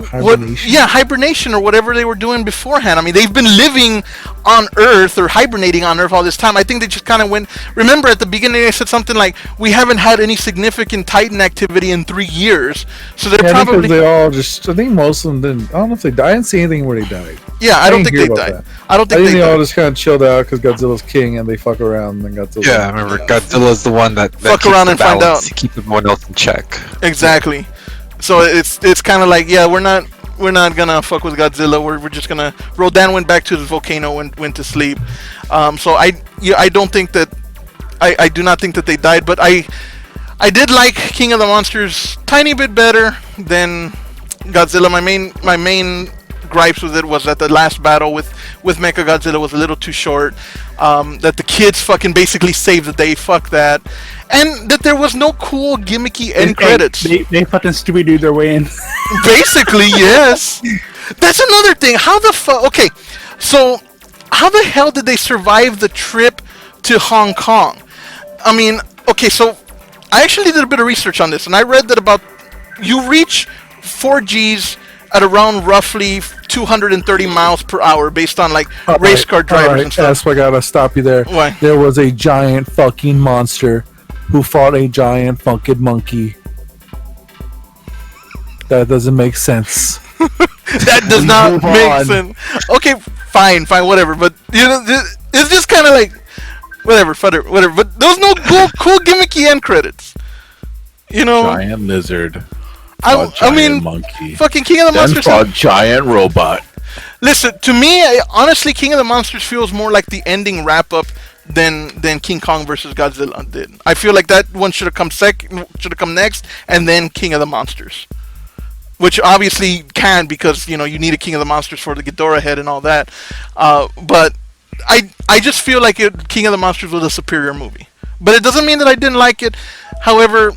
hibernation or whatever they were doing beforehand. I mean, they've been living on Earth or hibernating on Earth all this time. I think they just kind of went. Remember at the beginning they said something like, "We haven't had any significant Titan activity in 3 years." So they're probably they all just. I think most of them didn't. I don't know if they died. I didn't see anything where they died. Yeah, I don't think they died. That. I don't think they all just kind of chilled out because Godzilla's king and they fuck around and then Godzilla. Yeah, I remember Godzilla's the one that fuck around and find out. To keep everyone else in check. Exactly. So it's kind of like, yeah, we're not gonna fuck with Godzilla. We're just gonna. Rodan went back to his volcano and went to sleep. So I don't think that. I do not think that they died, but I did like King of the Monsters tiny bit better than Godzilla. My main gripes with it was that the last battle with Mechagodzilla was a little too short. That the kids fucking basically saved the day. Fuck that. And that there was no cool gimmicky end credits. They fucking Scooby-Doo their way in. Basically, yes. That's another thing. How the fuck? Okay, so how the hell did they survive the trip to Hong Kong? I mean, okay, so I actually did a bit of research on this, and I read that you reach 4Gs at around roughly 230 miles per hour based on like race car drivers and stuff. That's why I gotta stop you there. Why? There was a giant fucking monster who fought a giant fucking monkey. That doesn't make sense. That does not make sense. Okay, fine, whatever. But it's just kind of like whatever. But there's no cool gimmicky end credits. Giant lizard. I mean, monkey. Fucking King of the Monsters. Then fought giant robot. Listen, to me, honestly, King of the Monsters feels more like the ending wrap up than King Kong versus Godzilla did. I feel like that one should have come next, and then King of the Monsters, which obviously can because you need a King of the Monsters for the Ghidorah head and all that. But I just feel like King of the Monsters was a superior movie, but it doesn't mean that I didn't like it. However,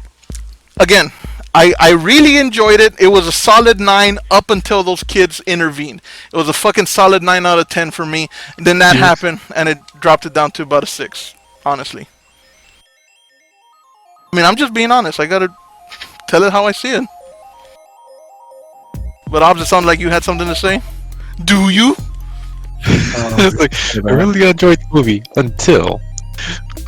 again, I really enjoyed it. It was a solid 9 up until those kids intervened. It was a fucking solid 9 out of 10 for me. And then that happened, and it dropped it down to about a 6, honestly. I mean, I'm just being honest. I gotta tell it how I see it. But Obs, it sounded like you had something to say. Do you? It's like, I really enjoyed the movie until,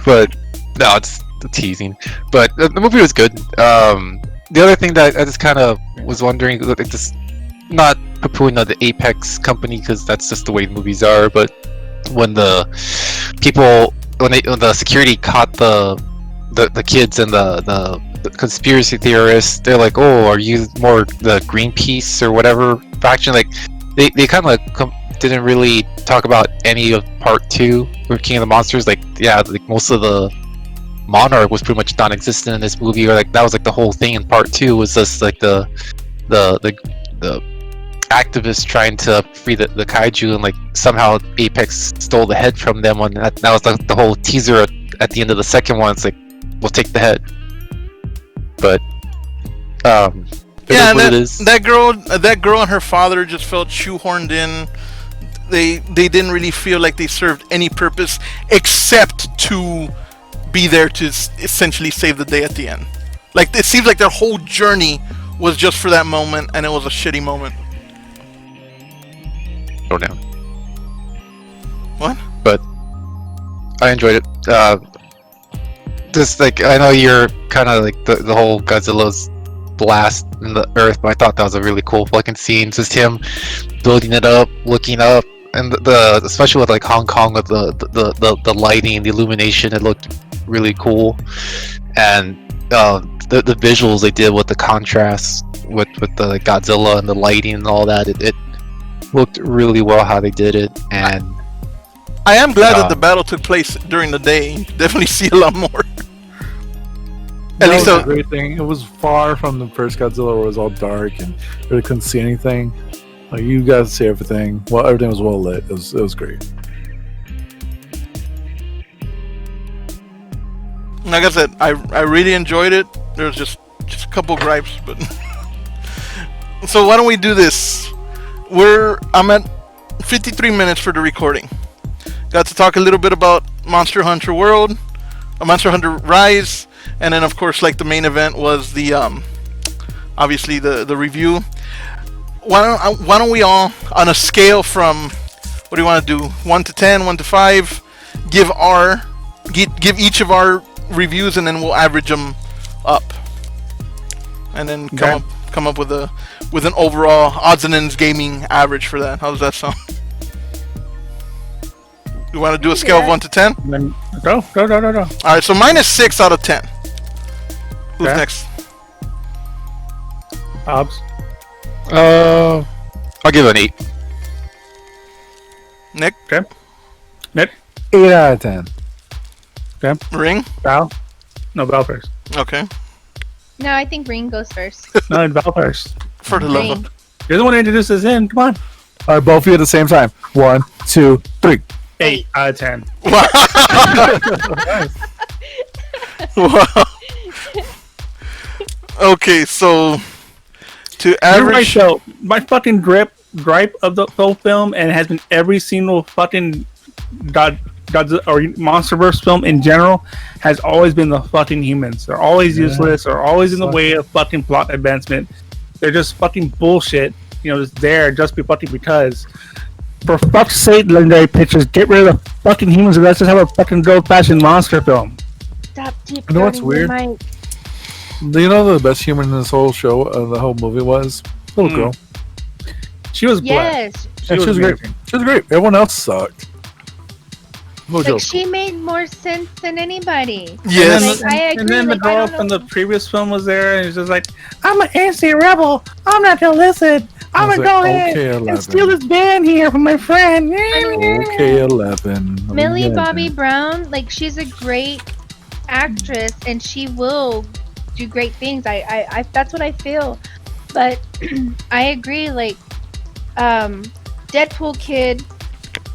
but no, it's teasing. But the movie was good. The other thing that I just kind of was wondering, like, just not poo-pooing on the Apex company because that's just the way movies are, but when the security caught the kids and the conspiracy theorists, they're like, "Oh, are you more the Greenpeace or whatever faction?" Like, they kind of didn't really talk about any of Part 2 with King of the Monsters. Like, yeah, like most of the Monarch was pretty much non-existent in this movie, or like that was like the whole thing in Part 2 was just like the activists trying to free the kaiju, and like somehow Apex stole the head from them. And that was like the whole teaser at the end of the second one. It's like, we'll take the head. But yeah, that girl and her father just felt shoehorned in. They didn't really feel like they served any purpose except to be there to essentially save the day at the end. Like, it seems like their whole journey was just for that moment, and it was a shitty moment. Go down. What? But I enjoyed it. Just like, I know you're kind of like the whole Godzilla's blast in the earth, but I thought that was a really cool fucking scene. Just him building it up, looking up, and the especially with like Hong Kong with the lighting, the illumination, it looked really cool. And the visuals they did with the contrast with the like, Godzilla and the lighting and all that, it looked really well how they did it. And I am glad that the battle took place during the day. You definitely see a lot more. That was a great thing. It was far from the first Godzilla where it was all dark and really couldn't see anything. Like, you guys see everything. Well, everything was well lit. It was great. Like I said, I really enjoyed it. There's just a couple gripes, but so why don't we do this? I'm at 53 minutes for the recording. Got to talk a little bit about Monster Hunter World, Monster Hunter Rise, and then of course, like, the main event was the obviously the review. Why don't we all, on a scale from, what do you want to do, 1 to 10, 1 to 5, give each of our reviews, and then we'll average them up, and then come up with an overall odds and ends gaming average for that. How does that sound? You want to do a scale of 1 to 10? Then go. All right, so mine is 6 out of 10. Who's next? Hobbs. I'll give it an 8. Nick? Okay. Nick? 8 out of 10. Okay. Ring? Val? No, Val first. Okay. No, I think Ring goes first. No, Val first. For the love of... You're the one who introduced us in. Come on. All right, both of you at the same time. 1, 2, 3. 8 out of 10. Wow. Okay, so to average... You're right, though. My fucking gripe of the whole film, and it has been every single fucking Godzilla or MonsterVerse film in general, has always been the fucking humans. They're always useless. They're always in the way of fucking plot advancement. They're just fucking bullshit. You know, just there just be fucking because. For fuck's sake, Legendary Pictures, get rid of the fucking humans and let's just have a fucking old-fashioned monster film. Stop deep. You know what's weird? Do you know the best human in this whole show, the whole movie was? Little girl. She was yes. black. She was great. She was great. Everyone else sucked. No Like, joke. she made more sense than anybody. Yes. Like, I agree. And then the like, I girl don't from know. the previous film was there, and she's just like, I'm an anti-rebel. I'm not gonna listen. I'm gonna go ahead and steal this band here from my friend. Okay, 11. Millie Bobby Brown, like, she's a great actress and she will do great things. I that's what I feel. But I agree, like, Deadpool Kid,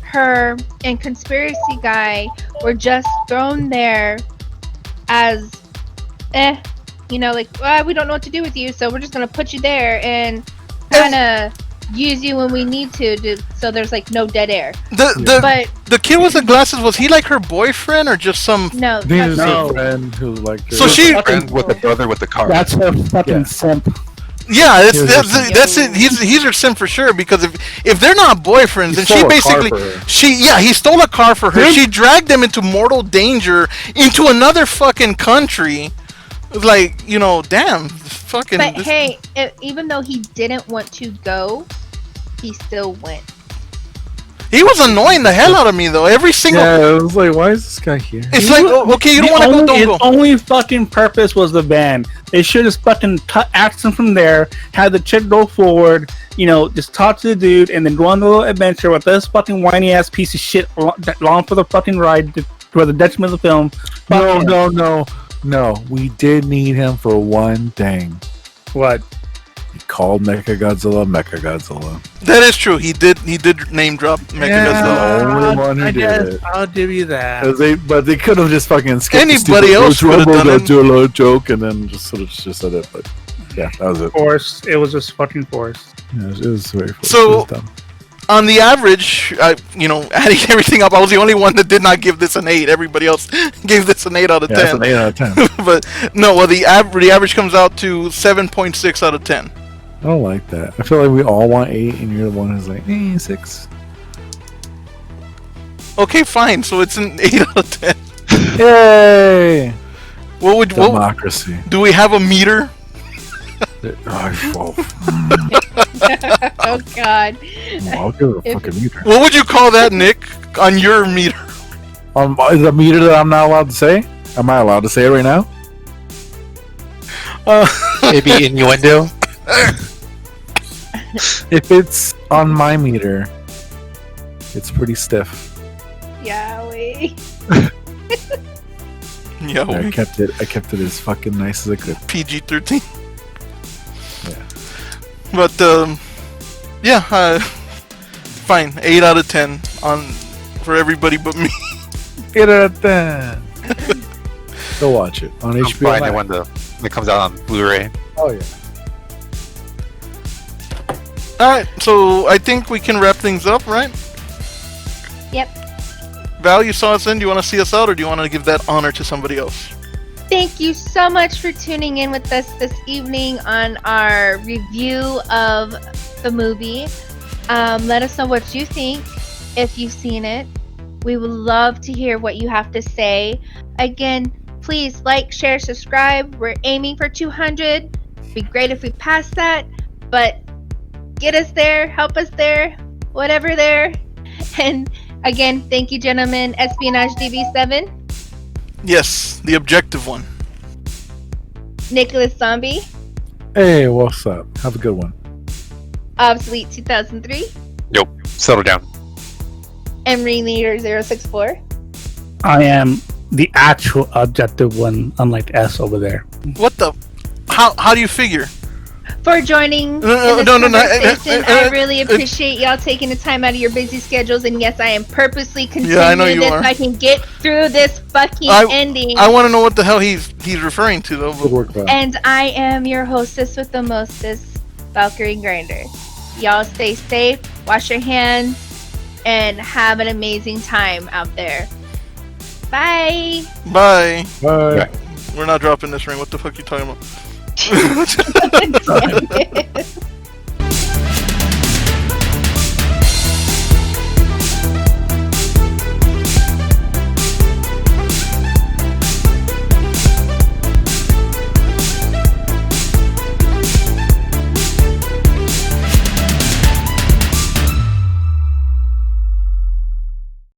her, and Conspiracy Guy were just thrown there as you know, like, we don't know what to do with you, so we're just gonna put you there and kind of use you when we need to so there's like no dead air. The kid with the glasses, was he like her boyfriend or just some? No, These are no. a friend who liked her. So she Friend with the brother with the car. That's her fucking simp. Yeah, He was that's it. He's her sim for sure because if they're not boyfriends, then she stole a car basically for her. he stole a car for her. Dude. She dragged them into mortal danger into another fucking country. Like, damn, fucking. But hey, even though he didn't want to go, he still went. He was annoying the hell out of me though. Every single. Yeah, it was like, why is this guy here? It's like, okay, you don't want to go, don't His go. only fucking purpose was the van. They should have fucking cut action from there, had the chick go forward, just talk to the dude, and then go on the little adventure with this fucking whiny ass piece of shit long for the fucking ride for the detriment of the film. No. We did need him for one thing. What? He called Mechagodzilla. That is true. He did name drop Mechagodzilla. The only one who did it. I'll give you that. But they could have just fucking skipped Anybody the else would have done it. Godzilla joke and then just sort of just said it. But yeah, that was it. Forced. It was just fucking forced. Yeah, it was very forced. So- It was dumb. On the average, adding everything up, I was the only one that did not give this an 8. Everybody else gave this an 8 out of Yeah, 10. it's an 8 out of 10. But no, well, the average comes out to 7.6 out of 10. I don't like that. I feel like we all want 8, and you're the one who's like, 6. Okay, fine. So it's an 8 out of 10. Yay! What Democracy. do we have a meter? Oh, Oh God. I'll give it a fucking meter. What would you call that, Nick, on your meter? Is a meter that I'm not allowed to say? Am I allowed to say it right now? Maybe innuendo. If it's on my meter, it's pretty stiff. Yeah, wait. Yeah, I kept it as fucking nice as I could. PG-13. Yeah. But fine. 8 out of 10 for everybody but me. 8 out of 10. Go watch it on I'm HBO buying it Max. when it comes out on Blu-ray. Oh yeah. Alright, so I think we can wrap things up, right? Yep. Val, you saw us in. Do you want to see us out, or do you want to give that honor to somebody else? Thank you so much for tuning in with us this evening on our review of the movie. Let us know what you think if you've seen it. We would love to hear what you have to say. Again, please like, share, subscribe. We're aiming for 200. It'd be great if we pass that, but get us there, help us there, whatever there. And again, thank you, gentlemen. Espionage DB7, Yes, the objective one. Nickolas Zombie, Hey, what's up? Have a good one. Obsolete 2003, Settle down. and Ringleader 064. I am the actual objective one, unlike S over there. What the? How do you figure? For joining in this conversation. I really appreciate y'all taking the time out of your busy schedules. And yes, I am purposely continuing I know you this are. so I can get through this fucking ending. I want to know what the hell he's referring to though. Good work, Val. And I am your hostess with the mostest, Valkyrie Grinder. Y'all stay safe, wash your hands, and have an amazing time out there. Bye. Bye. Bye. We're not dropping this ring. What the fuck are you talking about? Damn it.